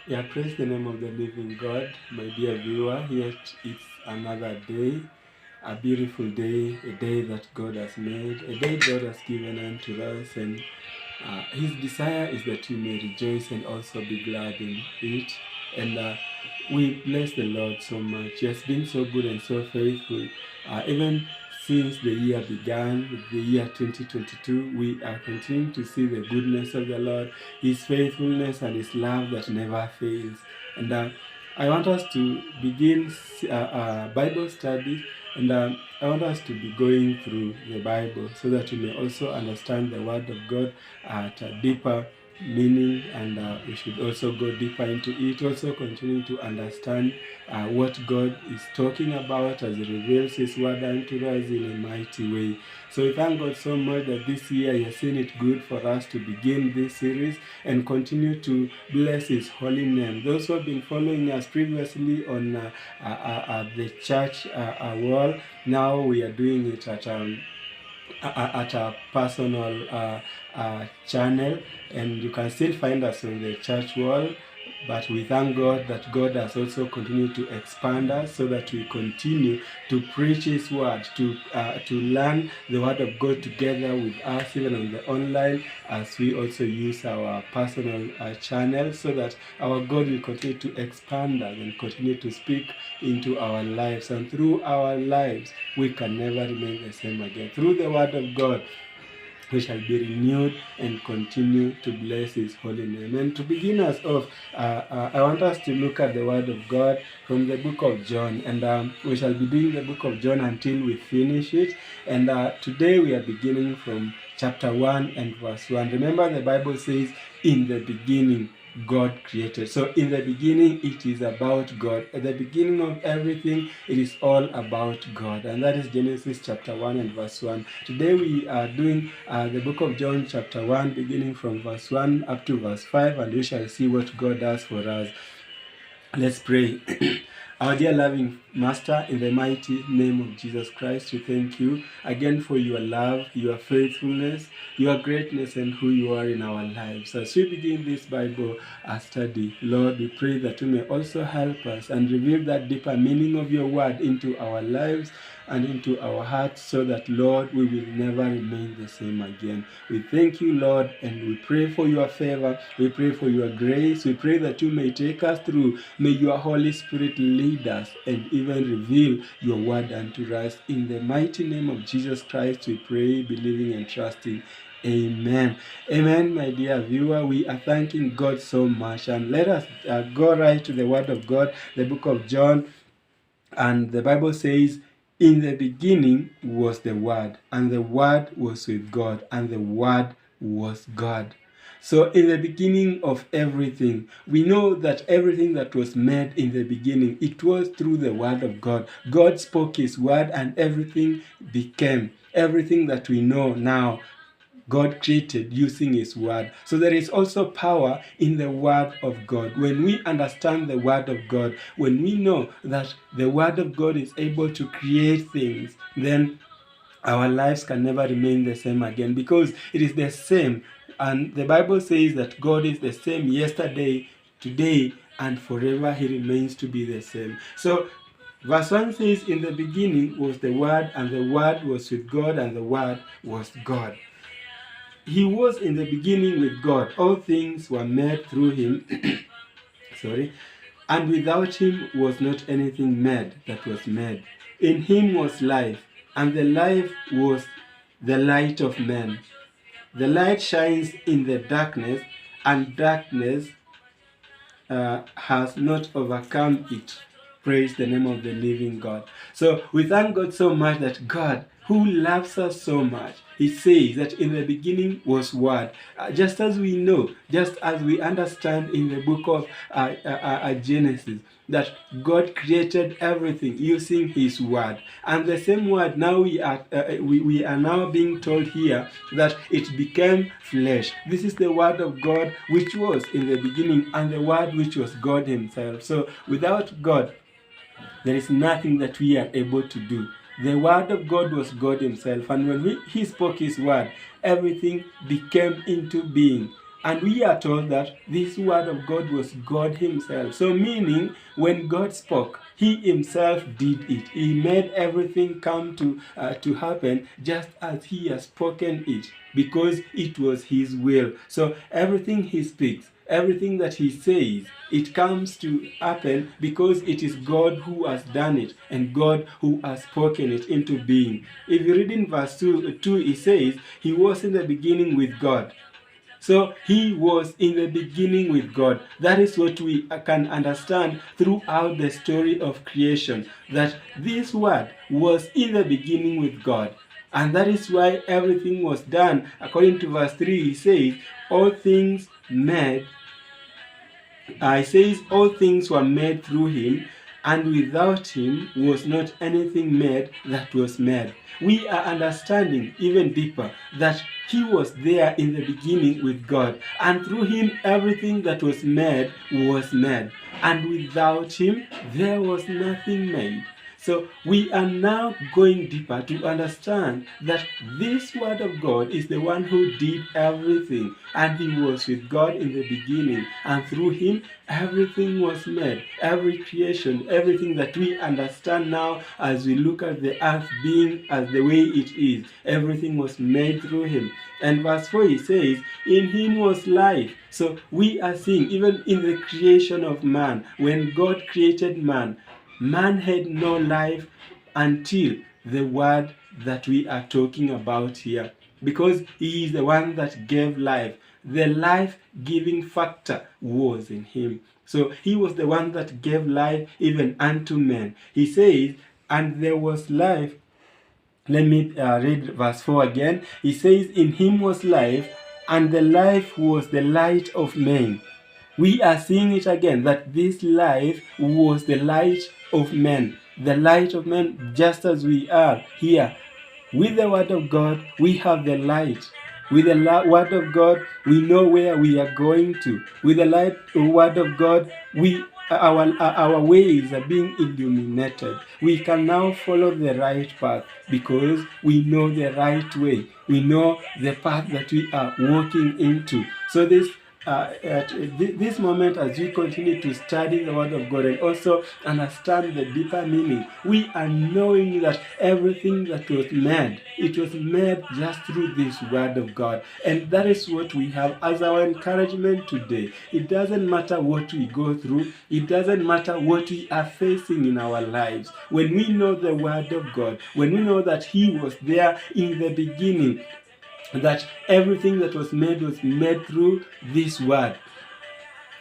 Yeah, praise the name of the living God, my dear viewer. Yet it's another day, a beautiful day, a day that God has made, a day God has given unto us, and His desire is that you may rejoice and also be glad in it. And we bless the Lord so much. He has been so good and so faithful. Even since the year began, the year 2022, we are continuing to see the goodness of the Lord, His faithfulness and His love that never fails. And I want us to begin Bible study, and I want us to be going through the Bible so that we may also understand the Word of God at a deeper meaning, and we should also go deeper into it, also continuing to understand what God is talking about as He reveals His Word unto us in a mighty way. So we thank God so much that this year He has seen it good for us to begin this series and continue to bless His holy name. Those who have been following us previously on the church wall, now we are doing it at a personal channel, and you can still find us on the church wall. But we thank God that God has also continued to expand us so that we continue to preach His word, to learn the word of God together with us, even on the online, as we also use our personal channel, so that our God will continue to expand us and continue to speak into our lives. And through our lives, we can never remain the same again. Through the word of God, we shall be renewed and continue to bless His holy name. And to begin us off, I want us to look at the Word of God from the book of John. And we shall be doing the book of John until we finish it. And today we are beginning from chapter 1 and verse 1. Remember, the Bible says, in the beginning, God created. So in the beginning, it is about God. At the beginning of everything, it is all about God. And that is Genesis chapter 1 and verse 1. Today we are doing the book of John chapter 1, beginning from verse 1 up to verse 5, and we shall see what God does for us. Let's pray. Our dear loving Master, in the mighty name of Jesus Christ, we thank you again for your love, your faithfulness, your greatness, and who you are in our lives. As we begin this Bible study, Lord, we pray that you may also help us and reveal that deeper meaning of your word into our lives and into our hearts, so that, Lord, we will never remain the same again. We thank you, Lord, and we pray for your favor. We pray for your grace. We pray that you may take us through. May your Holy Spirit lead us and even reveal your word unto us. In the mighty name of Jesus Christ, we pray, believing and trusting. Amen. Amen, my dear viewer. We are thanking God so much. And let us go right to the word of God, the book of John. And the Bible says, in the beginning was the Word, and the Word was with God, and the Word was God. So in the beginning of everything, we know that everything that was made in the beginning, it was through the Word of God. God spoke His Word and everything became. Everything that we know now, God created using His Word. So there is also power in the Word of God. When we understand the Word of God, when we know that the Word of God is able to create things, then our lives can never remain the same again, because it is the same. And the Bible says that God is the same yesterday, today, and forever. He remains to be the same. So verse 1 says, in the beginning was the Word, and the Word was with God, and the Word was God. He was in the beginning with God. All things were made through Him. Sorry. And without Him was not anything made that was made. In Him was life, and the life was the light of men. The light shines in the darkness, and darkness has not overcome it. Praise the name of the living God. So we thank God so much that God, who loves us so much, He says that in the beginning was Word. Just as we know, just as we understand in the book of Genesis, that God created everything using His Word. And the same Word, now we are now being told here that it became flesh. This is the Word of God which was in the beginning, and the Word which was God Himself. So without God, there is nothing that we are able to do. The Word of God was God Himself, and when He spoke His Word, everything became into being. And we are told that this word of God was God himself. So meaning, when God spoke, he himself did it. He made everything come to happen just as he has spoken it, because it was his will. So everything he speaks, everything that he says, it comes to happen because it is God who has done it and God who has spoken it into being. If you read in verse 2, it says, he was in the beginning with God. So he was in the beginning with God. That is what we can understand throughout the story of creation, that this word was in the beginning with God. And that is why everything was done. According to verse 3, he says, all things made, it says, all things were made through him, and without him was not anything made that was made. We are understanding even deeper that he was there in the beginning with God, and through him everything that was made, and without him there was nothing made. So we are now going deeper to understand that this word of God is the one who did everything, and he was with God in the beginning, and through him everything was made. Every creation, everything that we understand now as we look at the earth being as the way it is, everything was made through him. And verse 4, he says, in him was life. So we are seeing even in the creation of man, when God created man, man had no life until the word that we are talking about here, because he is the one that gave life. The life-giving factor was in him. So he was the one that gave life even unto men. He says, and there was life. Let me read verse 4 again. He says, in him was life, and the life was the light of men. We are seeing it again, that this life was the light of men. The light of men, just as we are here. With the word of God, we have the light. With the word of God, we know where we are going to. With the word of God, our ways are being illuminated. We can now follow the right path because we know the right way. We know the path that we are walking into. So at this moment, as we continue to study the word of God and also understand the deeper meaning, we are knowing that everything that was made, it was made just through this word of God. And that is what we have as our encouragement today. It doesn't matter what we go through. It doesn't matter what we are facing in our lives. When we know the word of God, when we know that he was there in the beginning, that everything that was made through this word,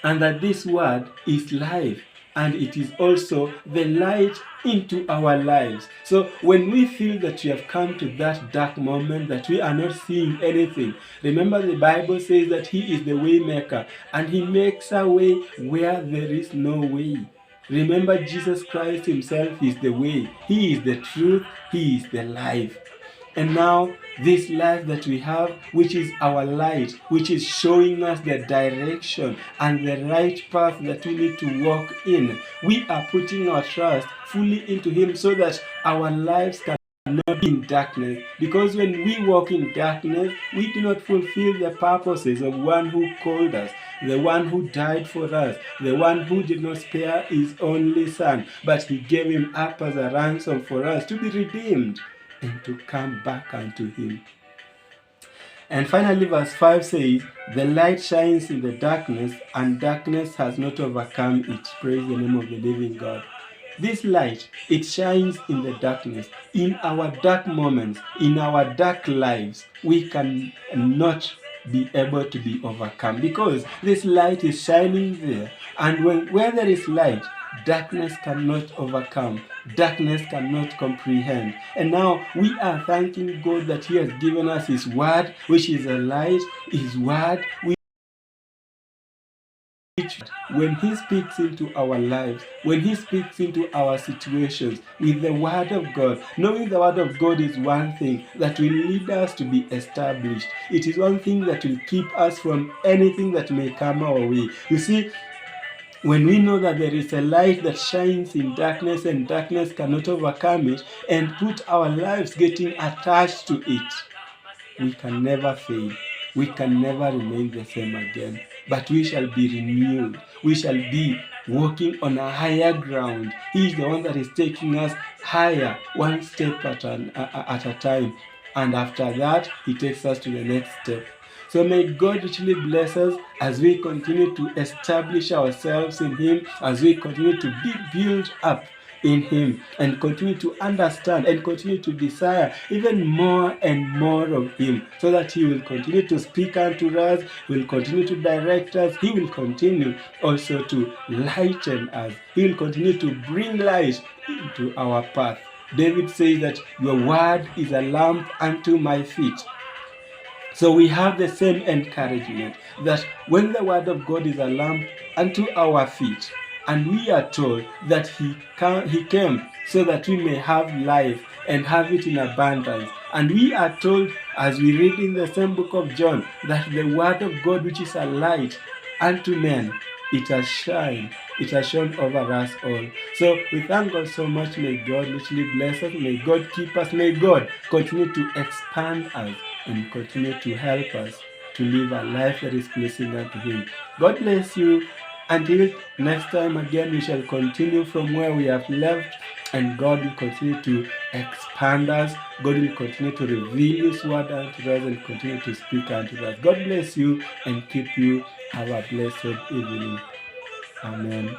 and that this word is life, and it is also the light into our lives. So when we feel that we have come to that dark moment, that we are not seeing anything, remember the Bible says that he is the way maker, and he makes a way where there is no way. Remember, Jesus Christ himself is the way. He is the truth. He is the life. And now, this life that we have, which is our light, which is showing us the direction and the right path that we need to walk in, we are putting our trust fully into him so that our lives can not be in darkness. Because when we walk in darkness, we do not fulfill the purposes of one who called us, the one who died for us, the one who did not spare his only son, but he gave him up as a ransom for us to be redeemed and to come back unto him. And finally, verse 5 says, the light shines in the darkness, and darkness has not overcome it. Praise the name of the living God. This light, it shines in the darkness. In our dark moments, in our dark lives, we can not be able to be overcome, because this light is shining there. And where there is light, darkness cannot overcome. Darkness cannot comprehend. And now we are thanking God that he has given us his word, which is a light, his word, which when he speaks into our lives, when he speaks into our situations with the word of God, knowing the word of God is one thing that will lead us to be established. It is one thing that will keep us from anything that may come our way. You see, when we know that there is a light that shines in darkness and darkness cannot overcome it, and put our lives getting attached to it, we can never fail. we can never remain the same again, but we shall be renewed. We shall be walking on a higher ground. He is the one that is taking us higher, one step at a time. And after that, he takes us to the next step. So may God richly bless us as we continue to establish ourselves in him, as we continue to be built up in him, and continue to understand and continue to desire even more and more of him, so that he will continue to speak unto us, will continue to direct us, he will continue also to lighten us, he will continue to bring light into our path. David says that your word is a lamp unto my feet. So we have the same encouragement that when the word of God is a lamp unto our feet, and we are told that he came so that we may have life and have it in abundance. And we are told, as we read in the same book of John, that the word of God, which is a light unto men, it has shone over us all. So we thank God so much. May God literally bless us. May God keep us. May God continue to expand us and continue to help us to live a life that is pleasing unto him. God bless you. Until next time again, we shall continue from where we have left, and God will continue to expand us. God will continue to reveal his word unto us and continue to speak unto us. God bless you and keep you. Have a blessed evening. Amen.